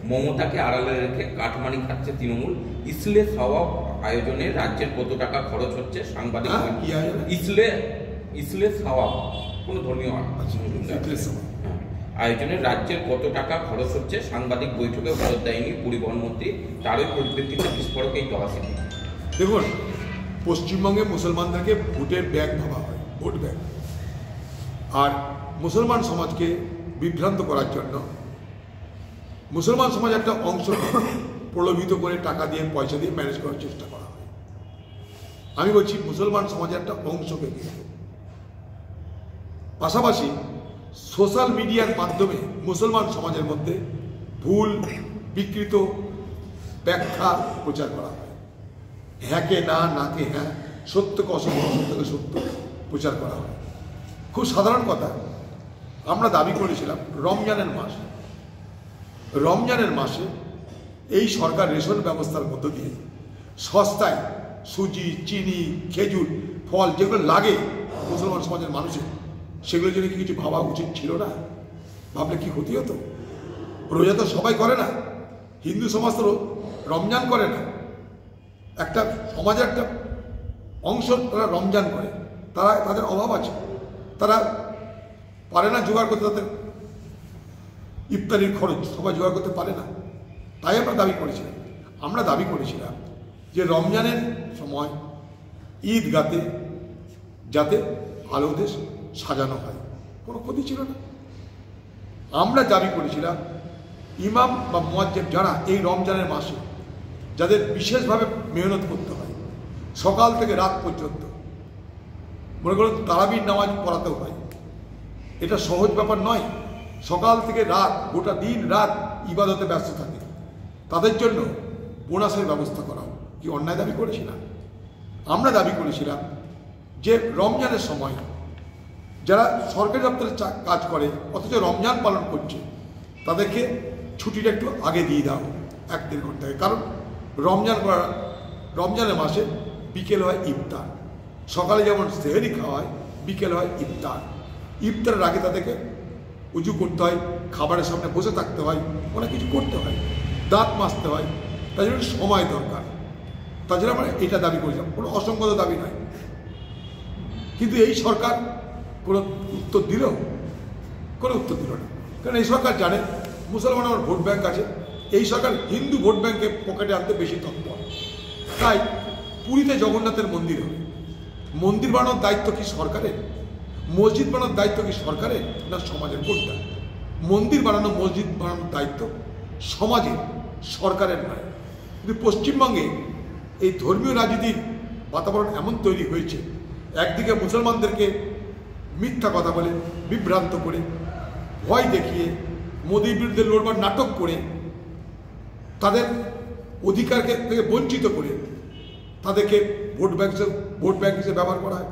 মমতাকে আড়ালে রেখে কাটমানি খাচ্ছে তৃণমূল। ইসলে সওয়াব আয়োজনে রাজ্যের কত টাকা খরচ হচ্ছে? সাংবাদিক ইসলে সওয়াব কোনো ধর্মীয় আয়োজনে রাজ্যের কত টাকা খরচ হচ্ছে সাংবাদিক বৈঠকে উত্তর দেয়নি পরিবহন মন্ত্রী। তারই পরিপ্রেক্ষিতে বিস্ফোরক এই তহসিল। দেখুন, পশ্চিমবঙ্গে মুসলমানদেরকে ভোটের ব্যাগ ভাবা হয়, ভোট ব্যাগ। আর মুসলমান সমাজকে বিভ্রান্ত করার জন্য মুসলমান সমাজ একটা অংশ প্রলোভিত করে টাকা দিয়ে পয়সা দিয়ে ম্যানেজ করার চেষ্টা করা হয়। আমি বলছি মুসলমান সমাজের একটা অংশকে কিন্তু পাশাপাশি সোশ্যাল মিডিয়ার মাধ্যমে মুসলমান সমাজের মধ্যে ভুল বিকৃত ব্যাখ্যা প্রচার করা হয়। হ্যাঁকে না, নাকে হ্যাঁ, সত্যকে অসত্য, অসত্যকে সত্য প্রচার করা হয়। খুব সাধারণ কথা, আমরা দাবি করেছিলাম রমজানের মাসে এই সরকার রেশন ব্যবস্থার মধ্য দিয়ে সস্তায় সুজি, চিনি, খেজুর, ফল যেগুলো লাগে মুসলমান সমাজের মানুষের, সেগুলো জন্য কি কিছু ভাবা উচিত ছিল না? ভাবলে কি ক্ষতি হতো? রোজা তো সবাই করে না, হিন্দু সমাজ তো রমজান করে না। একটা সমাজের একটা অংশ তারা রমজান করে, তাদের অভাব আছে, তারা পারে না জোগাড় করতে, তাদের ইফতারির খরচ সবাই জোগাড় করতে পারে না। তাই আমরা দাবি করেছিলাম যে রমজানের সময় ঈদগাতে যাতে আলো দেশ সাজানো হয়, কোনো ক্ষতি ছিল না। আমরা দাবি করেছিলাম ইমাম বা মুয়াজ্জিন যারা এই রমজানের মাসে যাদের বিশেষভাবে মেহনত করতে হয়, সকাল থেকে রাত পর্যন্ত, মনে করুন তারাবির নামাজ পড়াতেও হয়, এটা সহজ ব্যাপার নয়। সকাল থেকে রাত, গোটা দিন রাত ইবাদতে ব্যস্ত থাকে, তাদের জন্য বোনাসের ব্যবস্থা করা কি অন্যায় দাবি করেছিলাম? আমরা দাবি করেছিলাম যে রমজানের সময় যারা সরকারি দপ্তরে কাজ করে অথচ রমজান পালন করছে, তাদেরকে ছুটিটা একটু আগে দিয়ে দাও, 1-1.5 ঘন্টায়। কারণ রমজানের মাসে বিকেল হয় ইফতার, সকালে যেমন সেহরি খাওয়া হয়, বিকেল হয় ইফতার। ইফতারের আগে তাদেরকে উজু করতে হয়, খাবারের সামনে বসে থাকতে হয়, অনেক কিছু করতে হয়, দাঁত মাজতে হয়, তার জন্য সময় দরকার। তাছাড়া আমরা এটা দাবি করেছিলাম, কোনো অসংগত দাবি নয়। কিন্তু এই সরকার কোনো উত্তর দিল? কোনো উত্তর দিল না। কারণ এই সরকার জানে মুসলমান আমার ভোট ব্যাংক আছে, এই সরকার হিন্দু ভোট ব্যাংকে পকেটে আনতে বেশি তৎপর। তাই পুরীতে জগন্নাথের মন্দির হবে, মন্দির বানানোর দায়িত্ব কি সরকারের? মসজিদ বানানোর দায়িত্ব কি সরকারের না সমাজের? কোনটা? মন্দির বানানো, মসজিদ বানানোর দায়িত্ব সমাজের, সরকারের নয়। কিন্তু পশ্চিমবঙ্গে এই ধর্মীয় রাজনীতির বাতাবরণ এমন তৈরি হয়েছে, একদিকে মুসলমানদেরকে মিথ্যা কথা বলে, বিভ্রান্ত করে, ভয় দেখিয়ে, মোদীর বিরুদ্ধে লড়বার নাটক করে, তাদের অধিকারকে থেকে বঞ্চিত করে তাদেরকে ভোট ব্যাংক হিসেবে ব্যবহার করা হয়।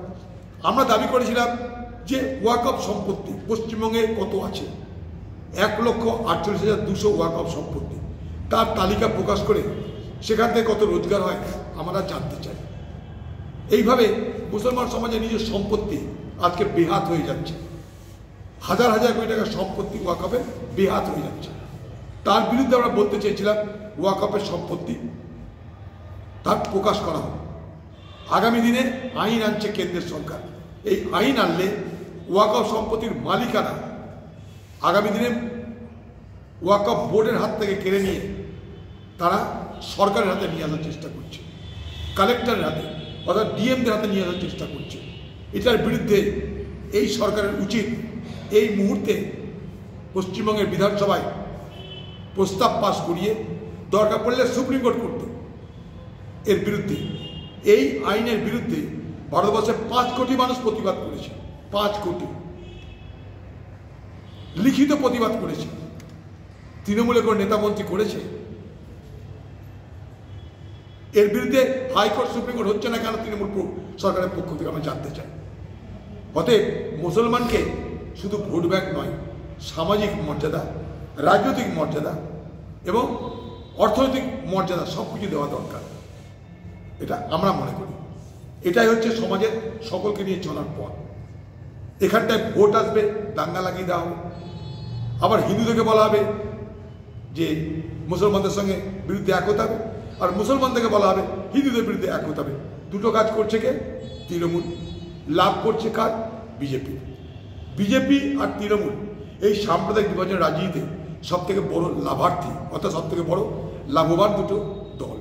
আমরা দাবি করেছিলাম যে ওয়াকফ সম্পত্তি পশ্চিমবঙ্গে কত আছে, 1,48,200 ওয়াকফ সম্পত্তি, তার তালিকা প্রকাশ করে সেখান থেকে কত রোজগার হয় আমরা জানতে চাই। এইভাবে মুসলমান সমাজের নিজের সম্পত্তি আজকে বেহাত হয়ে যাচ্ছে, হাজার হাজার কোটি টাকার সম্পত্তি ওয়াকফে বেহাত হয়ে যাচ্ছে। তার বিরুদ্ধে আমরা বলতে চেয়েছিলাম ওয়াকফের সম্পত্তি তার প্রকাশ করা হোক। আগামী দিনে আইন আনছে কেন্দ্রের সরকার, এই আইন আনলে ওয়াকফ সম্পত্তির মালিকানা আগামী দিনে ওয়াকফ বোর্ডের হাত থেকে কেড়ে নিয়ে তারা সরকারের হাতে নিয়ে আসার চেষ্টা করছে, কালেক্টরের হাতে অর্থাৎ ডিএমদের হাতে নিয়ে আসার চেষ্টা করছে। এটার বিরুদ্ধে এই সরকারের উচিত এই মুহূর্তে পশ্চিমবঙ্গের বিধানসভায় প্রস্তাব পাশ করিয়ে দরকার পড়লে সুপ্রিম কোর্ট করত এর বিরুদ্ধে। এই আইনের বিরুদ্ধে ভারতবর্ষের 5 কোটি মানুষ প্রতিবাদ করেছে, 5 কোটি লিখিত প্রতিবাদ করেছে, তৃণমূলের কোনো নেতা মন্ত্রী করেছে? এর বিরুদ্ধে হাইকোর্ট সুপ্রিম কোর্ট হচ্ছে না কেন তৃণমূল সরকারের পক্ষ থেকে আমরা জানতে চাই। অতএব মুসলমানকে শুধু ভোট ব্যাংক নয়, সামাজিক মর্যাদা, রাজনৈতিক মর্যাদা এবং অর্থনৈতিক মর্যাদা সব কিছু দেওয়া দরকার, এটা আমরা মনে করি। এটাই হচ্ছে সমাজের সকলকে নিয়ে চলার পথ। এখানটায় ভোট আসবে, দাঙ্গা লাগিয়ে দেওয়া হবে, আবার হিন্দুদেরকে বলা হবে যে মুসলমানদের সঙ্গে বিরুদ্ধে এক হতে হবে, আর মুসলমানদেরকে বলা হবে হিন্দুদের বিরুদ্ধে এক হতে হবে। দুটো কাজ করছে কে? তৃণমূল। লাভ করছে কার? বিজেপি। বিজেপি আর তৃণমূল এই সাম্প্রদায়িক বিভাজনের রাজনীতিতে সব থেকে বড় লাভার্থী, অর্থাৎ সব থেকে বড় লাভবান দুটো দল।